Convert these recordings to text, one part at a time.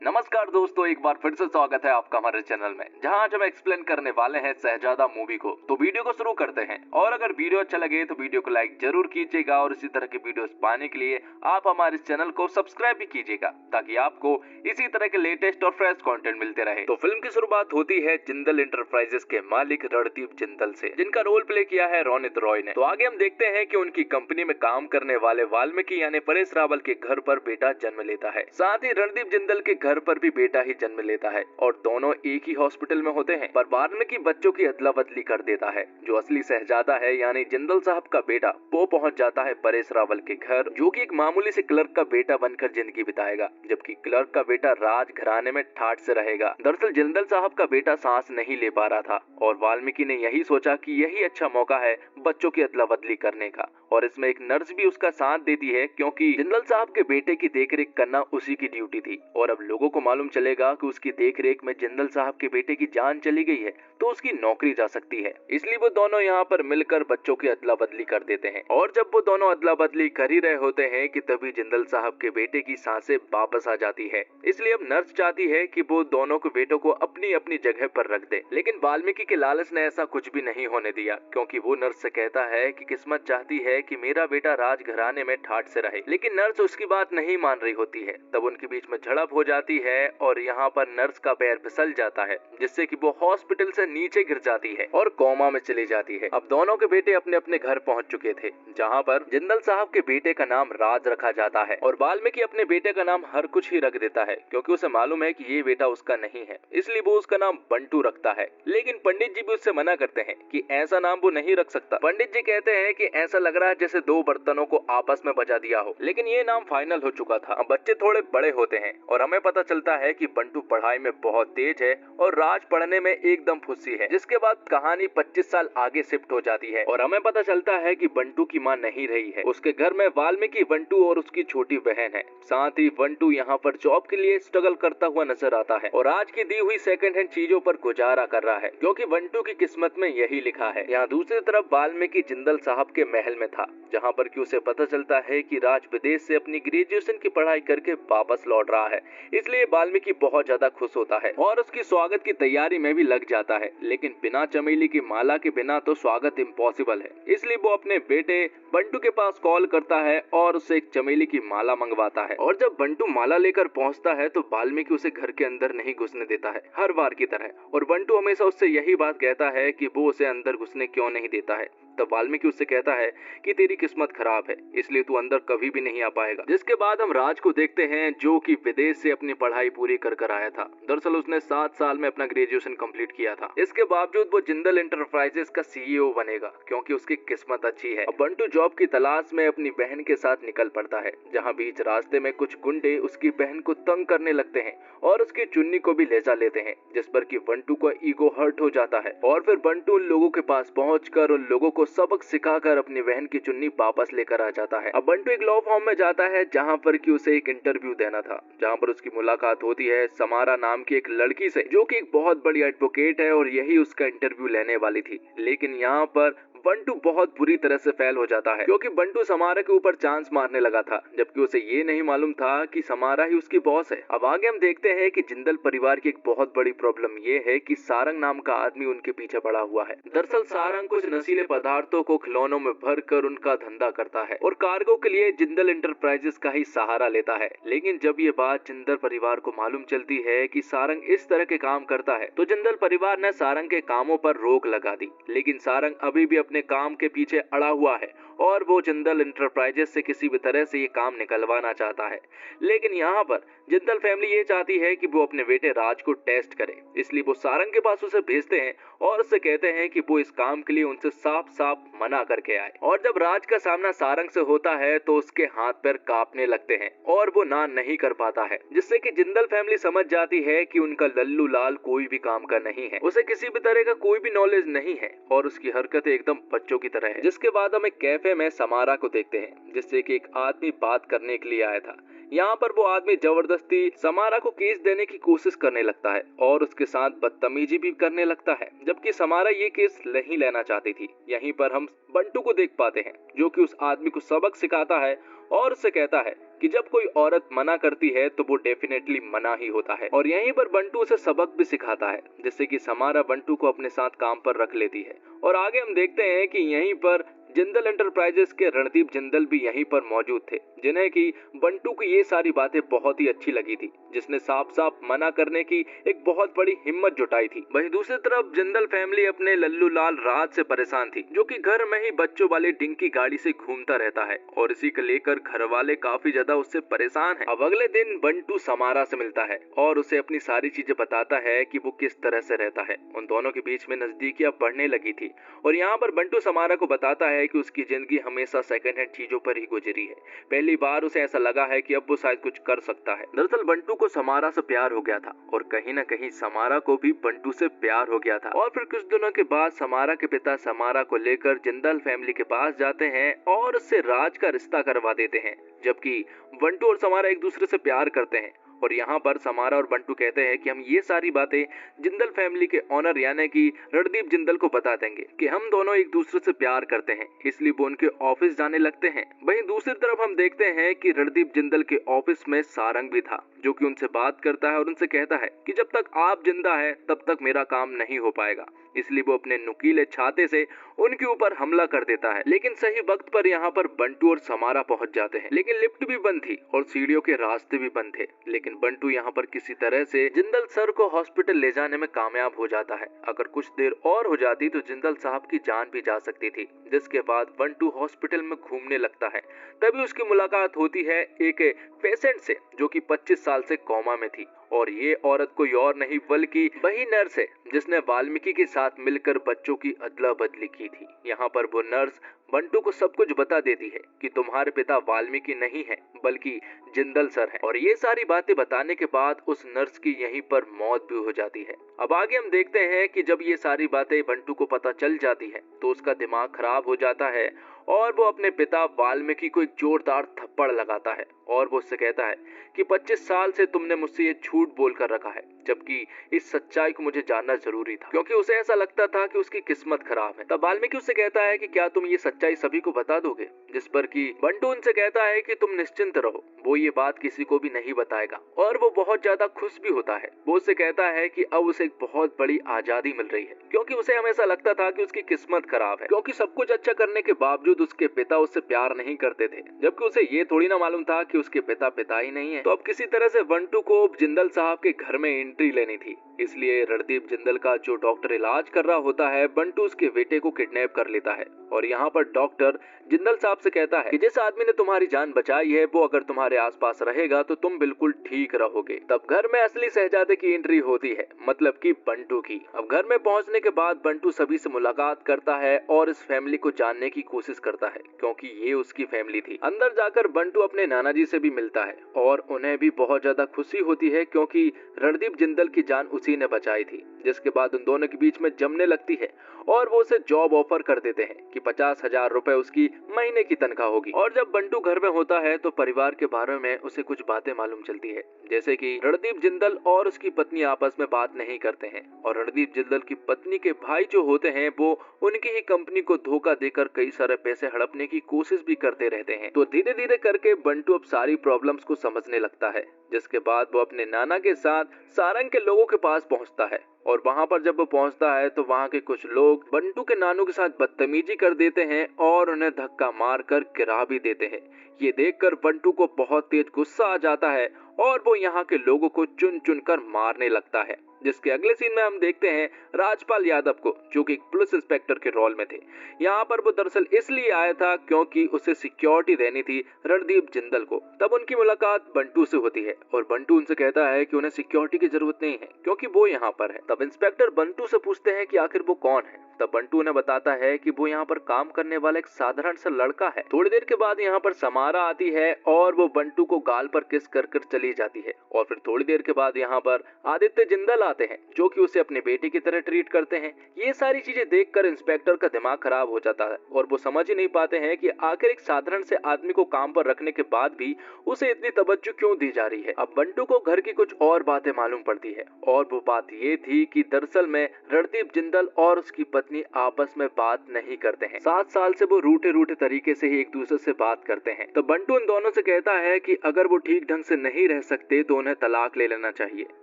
नमस्कार दोस्तों, एक बार फिर से स्वागत है आपका हमारे चैनल में, जहां आज हम एक्सप्लेन करने वाले हैं शहजादा मूवी को। तो वीडियो को शुरू करते हैं और अगर वीडियो अच्छा लगे तो वीडियो को लाइक जरूर कीजिएगा और इसी तरह के वीडियोस पाने के लिए आप हमारे चैनल को सब्सक्राइब भी कीजिएगा ताकि आपको इसी तरह के लेटेस्ट और फ्रेश कंटेंट मिलते रहे। तो फिल्म की शुरुआत होती है जिंदल इंटरप्राइजेस के मालिक रणदीप जिंदल से, जिनका रोल प्ले किया है रोनित रॉय ने। तो आगे हम देखते हैं कि उनकी कंपनी में काम करने वाले वाल्मीकि यानी परेश रावल के घर पर बेटा जन्म लेता है। साथ ही रणदीप जिंदल के घर पर भी बेटा ही जन्म लेता है और दोनों एक ही हॉस्पिटल में होते हैं। पर वाल्मीकि बच्चों की अदला बदली कर देता है। जो असली शहजादा है यानी जिंदल साहब का बेटा, वो पहुंच जाता है परेश रावल के घर, जो कि एक मामूली से क्लर्क का बेटा बनकर जिंदगी बिताएगा, जबकि क्लर्क का बेटा राज घराने में ठाठ से रहेगा। दरअसल जिंदल साहब का बेटा सांस नहीं ले पा रहा था और वाल्मीकि ने यही सोचा कि यही अच्छा मौका है बच्चों की अदला बदली करने का। और इसमें एक नर्स भी उसका साथ देती है, क्योंकि जिंदल साहब के बेटे की देखरेख करना उसी की ड्यूटी थी। और अब लोगों को मालूम चलेगा कि उसकी देखरेख में जिंदल साहब के बेटे की जान चली गई है तो उसकी नौकरी जा सकती है। इसलिए वो दोनों यहाँ पर मिलकर बच्चों की अदला बदली कर देते हैं। और जब वो दोनों अदला बदली कर ही रहे होते हैं कि तभी जिंदल साहब के बेटे की सांसें वापस आ जाती है। इसलिए अब नर्स चाहती है कि वो दोनों के बेटों को अपनी अपनी जगह पर रख दे, लेकिन वाल्मीकि के लालच ने ऐसा कुछ भी नहीं होने दिया, क्योंकि वो नर्स से कहता है कि किस्मत चाहती है कि मेरा बेटा राजघराने में ठाठ से रहे। लेकिन नर्स उसकी बात नहीं मान रही होती है। तब उनके बीच में झड़प हो जाती है और यहाँ पर नर्स का पैर फिसल जाता है, जिससे कि वो हॉस्पिटल से नीचे गिर जाती है और कोमा में चली जाती है। अब दोनों के बेटे अपने अपने घर पहुंच चुके थे, जहाँ पर जिंदल साहब के बेटे का नाम राज रखा जाता है और वाल्मीकि अपने बेटे का नाम हर कुछ ही रख देता है, क्योंकि उसे मालूम है कि ये बेटा उसका नहीं है, इसलिए वो उसका नाम बंटू रखता है। लेकिन पंडित जी भी उससे मना करते हैं कि ऐसा नाम वो नहीं रख सकता। पंडित जी कहते हैं कि ऐसा लग रहा है जैसे दो बर्तनों को आपस में बजा दिया हो। लेकिन ये नाम फाइनल हो चुका था। अब बच्चे थोड़े बड़े होते हैं और हमें पता चलता है कि बंटू पढ़ाई में बहुत तेज है और राज पढ़ने में एकदम फुस्सी है। जिसके बाद कहानी 25 साल आगे शिफ्ट हो जाती है और हमें पता चलता है कि बंटू की मां नहीं रही है। उसके घर में वाल्मीकि, बंटू और उसकी छोटी बहन है। साथ ही बंटू यहाँ पर जॉब के लिए स्ट्रगल करता हुआ नजर आता है और आज की दी हुई सेकंड हैंड चीजों पर गुजारा कर रहा है, क्योंकि बंटू की किस्मत में यही लिखा है। यहाँ दूसरी तरफ वाल्मीकि जिंदल साहब के महल में था, जहाँ पर कि उसे पता चलता है कि राज विदेश से अपनी ग्रेजुएशन की पढ़ाई करके वापस लौट रहा है। इसलिए वाल्मीकि बहुत ज्यादा खुश होता है और उसकी स्वागत की तैयारी में भी लग जाता है। लेकिन बिना चमेली की माला के बिना तो स्वागत इम्पॉसिबल है। इसलिए वो अपने बेटे बंटू के पास कॉल करता है और उससे एक चमेली की माला मंगवाता है। और जब बंटू माला लेकर पहुंचता है तो वाल्मीकि उसे घर के अंदर नहीं घुसने देता है, हर बार की तरह। और बंटू हमेशा उससे यही बात कहता है कि वो उसे अंदर घुसने क्यों नहीं देता है। तब वाल्मीकि उससे कहता है कि तेरी किस्मत खराब है, इसलिए तू अंदर कभी भी नहीं आ पाएगा। जिसके बाद हम राज को देखते हैं, जो कि विदेश से अपनी पढ़ाई पूरी कर आया था। दरअसल उसने 7 साल में अपना ग्रेजुएशन कंप्लीट किया था। इसके बावजूद वो जिंदल इंटरप्राइजेस का सीईओ बनेगा, क्योंकि उसकी किस्मत अच्छी है। अब बंटू जॉब की तलाश में अपनी बहन के साथ निकल पड़ता है, जहाँ बीच रास्ते में कुछ गुंडे उसकी बहन को तंग करने लगते हैं और उसकी चुन्नी को भी ले जा लेते हैं, जिस पर कि बंटू का ईगो हर्ट हो जाता है। और फिर बंटू उन लोगों के पास पहुंचकर उन लोगों को सबक सिखाकर अपनी बहन की चुन्नी वापस लेकर आ जाता है। अब बंटू एक लॉ फॉर्म में जाता है, जहाँ पर कि उसे एक इंटरव्यू देना था, जहाँ पर उसकी मुलाकात होती है समारा नाम की एक लड़की से, जो कि एक बहुत बड़ी एडवोकेट है और यही उसका इंटरव्यू लेने वाली थी। लेकिन यहाँ पर बंटू बहुत बुरी तरह से फेल हो जाता है, क्योंकि बंटू समारा के ऊपर चांस मारने लगा था, जबकि उसे ये नहीं मालूम था कि समारा ही उसकी बॉस है। अब आगे हम देखते हैं कि जिंदल परिवार की एक बहुत बड़ी प्रॉब्लम ये है कि सारंग नाम का आदमी उनके पीछे पड़ा हुआ है। दरअसल सारंग कुछ नशीले पदार्थों को खिलौनों में भरकर उनका धंधा करता है और कार्गो के लिए जिंदल इंटरप्राइजेस का ही सहारा लेता है। लेकिन जब ये बात जिंदल परिवार को मालूम चलती है कि सारंग इस तरह के काम करता है, तो जिंदल परिवार ने सारंग के कामों पर रोक लगा दी। लेकिन सारंग अभी भी अपने काम के पीछे अड़ा हुआ है और वो जिंदल इंटरप्राइजेस से किसी भी तरह से ये काम निकलवाना चाहता है। लेकिन यहाँ पर जिंदल फैमिली ये चाहती है कि वो अपने बेटे राज को टेस्ट करे, इसलिए वो सारंग के पास उसे भेजते हैं और उससे कहते हैं कि वो इस काम के लिए उनसे साफ साफ मना करके आए। और जब राज का सामना सारंग से होता है तो उसके हाथ पैर कांपने लगते हैं और वो ना नहीं कर पाता है, जिससे कि जिंदल फैमिली समझ जाती है कि उनका लल्लू लाल कोई भी काम का नहीं है, उसे किसी भी तरह का कोई भी नॉलेज नहीं है और उसकी हरकतें एकदम बच्चों की तरह है। जिसके बाद हम एक कैफे में समारा को देखते हैं, जिससे कि एक आदमी बात करने के लिए आया था। यहाँ पर वो आदमी जबरदस्ती समारा को केस देने की कोशिश करने लगता है और उसके साथ बदतमीजी भी करने लगता है, जबकि समारा ये केस नहीं लेना चाहती थी। यहीं पर हम बंटू को देख पाते हैं जो कि उस आदमी को सबक सिखाता है और उससे कहता है कि जब कोई औरत मना करती है तो वो डेफिनेटली मना ही होता है। और यहीं पर बंटू उसे सबक भी सिखाता है, जिससे कि समारा बंटू को अपने साथ काम पर रख लेती है। और आगे हम देखते हैं कि यहीं पर जिंदल एंटरप्राइजेस के रणदीप जिंदल भी यहीं पर मौजूद थे, जिन्हें कि बंटू की ये सारी बातें बहुत ही अच्छी लगी थी, जिसने साफ साफ मना करने की एक बहुत बड़ी हिम्मत जुटाई थी। वहीं दूसरी तरफ जिंदल फैमिली अपने लल्लू लाल राज से परेशान थी, जो कि घर में ही बच्चों वाली डिंकी गाड़ी से घूमता रहता है और इसी को लेकर घर वाले काफी ज्यादा उससे परेशान है। अब अगले दिन बंटू समारा से मिलता है और उसे अपनी सारी चीजें बताता है कि वो किस तरह से रहता है। उन दोनों के बीच में नजदीकियां बढ़ने लगी थी और यहाँ पर बंटू समारा को बताता है कि उसकी जिंदगी हमेशा सेकंड हैंड चीजों पर ही गुजरी है। पहली बार उसे ऐसा लगा है कि अब वो शायद कुछ कर सकता है। दरअसल बंटू को समारा से प्यार हो गया था और कहीं न कहीं समारा को भी बंटू से प्यार हो गया था। और फिर कुछ दिनों के बाद समारा के पिता समारा को लेकर जिंदल फैमिली के पास जाते हैं और उससे राज का रिश्ता करवा देते हैं, जबकि बंटू और समारा एक दूसरे से प्यार करते हैं। और यहाँ पर समारा और बंटू कहते हैं कि हम ये सारी बातें जिंदल फैमिली के ऑनर यानी कि रणदीप जिंदल को बता देंगे कि हम दोनों एक दूसरे से प्यार करते हैं, इसलिए वो उनके ऑफिस जाने लगते हैं। वहीं दूसरी तरफ हम देखते हैं कि रणदीप जिंदल के ऑफिस में सारंग भी था, जो कि उनसे बात करता है और उनसे कहता है कि जब तक आप जिंदा है तब तक मेरा काम नहीं हो पाएगा, इसलिए वो अपने नुकीले छाते से उनके ऊपर हमला कर देता है। लेकिन सही वक्त पर यहाँ पर बंटू और समारा पहुंच जाते हैं, लेकिन लिफ्ट भी बंद थी और सीढ़ियों के रास्ते भी बंद थे। लेकिन बंटू यहाँ पर किसी तरह से जिंदल सर को हॉस्पिटल ले जाने में कामयाब हो जाता है। अगर कुछ देर और हो जाती तो जिंदल साहब की जान भी जा सकती थी। जिसके बाद बंटू हॉस्पिटल में घूमने लगता है, तभी उसकी मुलाकात होती है एक पेशेंट से जो कि 25 साल से कोमा में थी। और ये औरत कोई और नहीं बल्कि वही नर्स है जिसने वाल्मीकि के साथ मिलकर बच्चों की अदला बदली की थी। यहाँ पर वो नर्स बंटू को सब कुछ बता देती है कि तुम्हारे पिता वाल्मीकि नहीं है बल्कि जिंदल सर है। और ये सारी बातें बताने के बाद उस नर्स की यहीं पर मौत भी हो जाती है। अब आगे हम देखते हैं कि जब ये सारी बातें बंटू को पता चल जाती है तो उसका दिमाग खराब हो जाता है और वो अपने पिता वाल्मीकि को एक जोरदार थप्पड़ लगाता है और वो उससे कहता है कि 25 साल से तुमने मुझसे ये झूठ बोल कर रखा है, जबकि इस सच्चाई को मुझे जानना जरूरी था, क्योंकि उसे ऐसा लगता था कि उसकी किस्मत खराब है। तब वाल्मीकि उससे कहता है कि क्या तुम ये सच्चाई सभी को बता दोगे, जिस पर कि बंटू उनसे कहता है कि तुम निश्चिंत रहो, वो ये बात किसी को भी नहीं बताएगा। और वो बहुत ज्यादा खुश भी होता है। वो उससे कहता है कि अब उसे एक बहुत बड़ी आजादी मिल रही है, क्योंकि उसे हमेशा लगता था कि उसकी किस्मत खराब है, क्योंकि सब कुछ अच्छा करने के बावजूद उसके पिता उससे प्यार नहीं करते थे, जबकि उसे ये थोड़ी ना मालूम था कि उसके पिता ही नहीं है। तो अब किसी तरह से बंटू को जिंदल साहब के घर में एंट्री लेनी थी, इसलिए रणदीप जिंदल का जो डॉक्टर इलाज कर रहा होता है, बंटू उसके बेटे को किडनैप कर लेता है। और यहाँ पर डॉक्टर जिंदल साहब से कहता है कि जिस आदमी ने तुम्हारी जान बचाई है वो अगर तुम्हारे आसपास रहेगा तो तुम बिल्कुल ठीक रहोगे। तब घर में असली शहजादे की एंट्री होती है, मतलब कि बंटू की। अब घर में पहुंचने के बाद बंटू सभी से मुलाकात करता है और इस फैमिली को जानने की कोशिश करता है, क्योंकि ये उसकी फैमिली थी। अंदर जाकर बंटू अपने नाना जी से भी मिलता है और उन्हें भी बहुत ज्यादा खुशी होती है, क्योंकि रणदीप जिंदल की जान उसी ने बचाई थी। जिसके बाद उन दोनों के बीच में जमने लगती है और वो उसे जॉब ऑफर कर देते हैं कि 50,000 रुपए उसकी महीने की तनख्वाह होगी। और जब बंटू घर में होता है तो परिवार के बारे में उसे कुछ बातें मालूम चलती है, जैसे कि रणदीप जिंदल और उसकी पत्नी आपस में बात नहीं करते हैं और रणदीप जिंदल की पत्नी के भाई जो होते हैं वो उनकी ही कंपनी को धोखा देकर कई सारे पैसे हड़पने की कोशिश भी करते रहते हैं। तो धीरे धीरे करके बंटू अब सारी प्रॉब्लम्स को समझने लगता है। जिसके बाद वो अपने नाना के साथ सारंग के लोगों के पास पहुंचता है और वहां पर जब वो पहुंचता है तो वहां के कुछ लोग बंटू के नानू के साथ बदतमीजी कर देते हैं और उन्हें धक्का मार कर गिरा भी देते हैं। ये देखकर बंटू को बहुत तेज गुस्सा आ जाता है और वो यहाँ के लोगों को चुन चुन कर मारने लगता है। जिसके अगले सीन में हम देखते हैं राजपाल यादव को, जो कि एक पुलिस इंस्पेक्टर के रोल में थे। यहाँ पर वो दरअसल इसलिए आया था क्योंकि उसे सिक्योरिटी देनी थी रणदीप जिंदल को। तब उनकी मुलाकात बंटू से होती है और बंटू उनसे कहता है कि उन्हें सिक्योरिटी की जरूरत नहीं है क्योंकि वो यहाँ पर है। तब इंस्पेक्टर बंटू से पूछते हैं कि आखिर वो कौन है। तब बंटू उन्हें बताता है कि वो यहाँ पर काम करने वाला एक साधारण सा लड़का है। थोड़ी देर के बाद यहाँ पर समारा आती है और वो बंटू को गाल पर किस कर कर चली जाती है। और फिर थोड़ी देर के बाद यहाँ पर आदित्य जिंदल आते हैं जो कि उसे अपने बेटे की तरह ट्रीट करते हैं। ये सारी चीजें देखकर इंस्पेक्टर का दिमाग खराब हो जाता है और वो समझ ही नहीं पाते हैं कि आखिर एक साधारण से आदमी को काम पर रखने के बाद भी उसे इतनी तवज्जो क्यों दी जा रही है। अब बंटू को घर की कुछ और बातें मालूम पड़ती है और वो बात ये थी कि दरअसल में रणदीप जिंदल और उसकी पत्नी आपस में बात नहीं करते हैं। 7 साल से वो रूठे रूठे तरीके से ही एक दूसरे से बात करते हैं। तो बंटू उन दोनों से कहता है कि अगर वो ठीक ढंग से नहीं रह सकते तो उन्हें तलाक ले लेना चाहिए,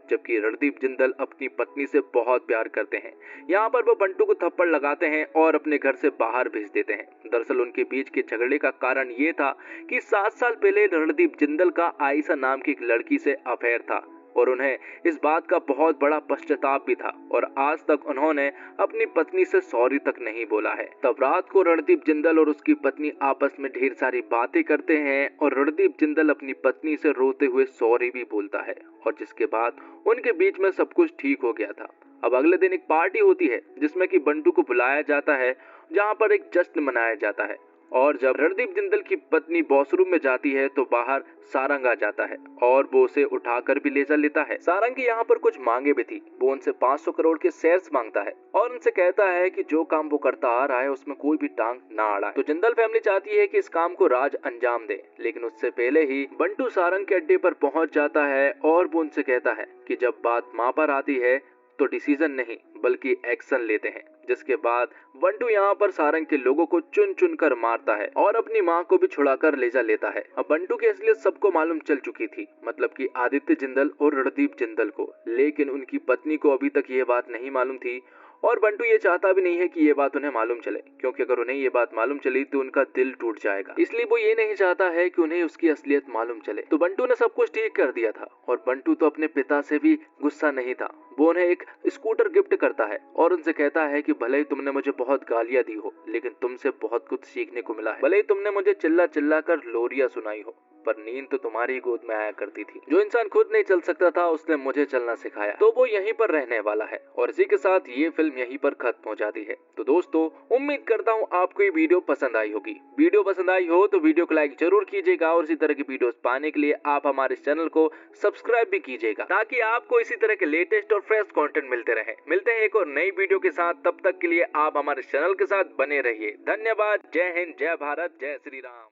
जबकि रणदीप जिंदल अपनी पत्नी से बहुत प्यार करते हैं। यहाँ पर वो बंटू को थप्पड़ लगाते हैं और अपने घर से बाहर भेज देते हैं। दरअसल उनके बीच के झगड़े का कारण ये था कि 7 साल पहले रणदीप जिंदल का आयशा नाम की एक लड़की से अफेयर था और उन्हें इस बात का बहुत बड़ा पश्चाताप भी था और आज तक उन्होंने अपनी पत्नी से सॉरी तक नहीं बोला है। तब रात को रणदीप जिंदल और उसकी पत्नी आपस में ढेर सारी बातें करते हैं और रणदीप जिंदल अपनी पत्नी से रोते हुए सॉरी भी बोलता है और जिसके बाद उनके बीच में सब कुछ ठीक हो गया था। अब अगले दिन एक पार्टी होती है जिसमें कि बंटू को बुलाया जाता है, जहां पर एक जश्न मनाया जाता है और जब रणदीप जिंदल की पत्नी वॉशरूम में जाती है तो बाहर सारंग आ जाता है और वो उसे उठाकर भी ले जा लेता है। सारंग की यहाँ पर कुछ मांगे भी थी। वो उनसे 500 करोड़ के शेयर्स मांगता है और उनसे कहता है कि जो काम वो करता आ रहा है उसमें कोई भी टांग ना अड़ा। तो जिंदल फैमिली चाहती है कि इस काम को राज अंजाम दे, लेकिन उससे पहले ही बंटू सारंग के अड्डे पर पहुंच जाता है और वो उनसे कहता है कि जब बात माँ पर आती है तो डिसीजन नहीं बल्कि एक्शन लेते हैं। जिसके बाद बंटू यहाँ पर सारंग के लोगों को चुन चुन कर मारता है और अपनी माँ को भी छुड़ाकर ले जा लेता है। अब बंटू की असलियत सबको मालूम चल चुकी थी, मतलब कि आदित्य जिंदल और रणदीप जिंदल को, लेकिन उनकी पत्नी को अभी तक ये बात नहीं मालूम थी और बंटू ये चाहता भी नहीं है कि ये बात उन्हें मालूम चले, क्योंकि अगर उन्हें ये बात मालूम चली तो उनका दिल टूट जाएगा। इसलिए वो ये नहीं चाहता है कि उन्हें उसकी असलियत मालूम चले। तो बंटू ने सब कुछ ठीक कर दिया था और बंटू तो अपने पिता से भी गुस्सा नहीं था। वो उन्हें एक स्कूटर गिफ्ट करता है और उनसे कहता है कि भले ही तुमने मुझे बहुत गालियां दी हो, लेकिन तुमसे बहुत कुछ सीखने को मिला है। भले ही तुमने मुझे चिल्ला चिल्ला कर लोरियां सुनाई हो, पर नींद तो तुम्हारी गोद में आया करती थी। जो इंसान खुद नहीं चल सकता था उसने मुझे चलना सिखाया। तो वो यहीं पर रहने वाला है और इसी के साथ ये फिल्म यहीं पर खत्म हो जाती है। तो दोस्तों, उम्मीद करता हूँ आपको ये वीडियो पसंद आई होगी। वीडियो पसंद आई हो तो वीडियो को लाइक जरूर कीजिएगा और इसी तरह की वीडियोस पाने के लिए आप हमारे चैनल को सब्सक्राइब भी कीजिएगा, ताकि आपको इसी तरह के लेटेस्ट और फ्रेश कंटेंट मिलते रहे। मिलते हैं एक और नई वीडियो के साथ, तब तक के लिए आप हमारे चैनल के साथ बने रहिए। धन्यवाद। जय हिंद, जय भारत, जय श्री राम।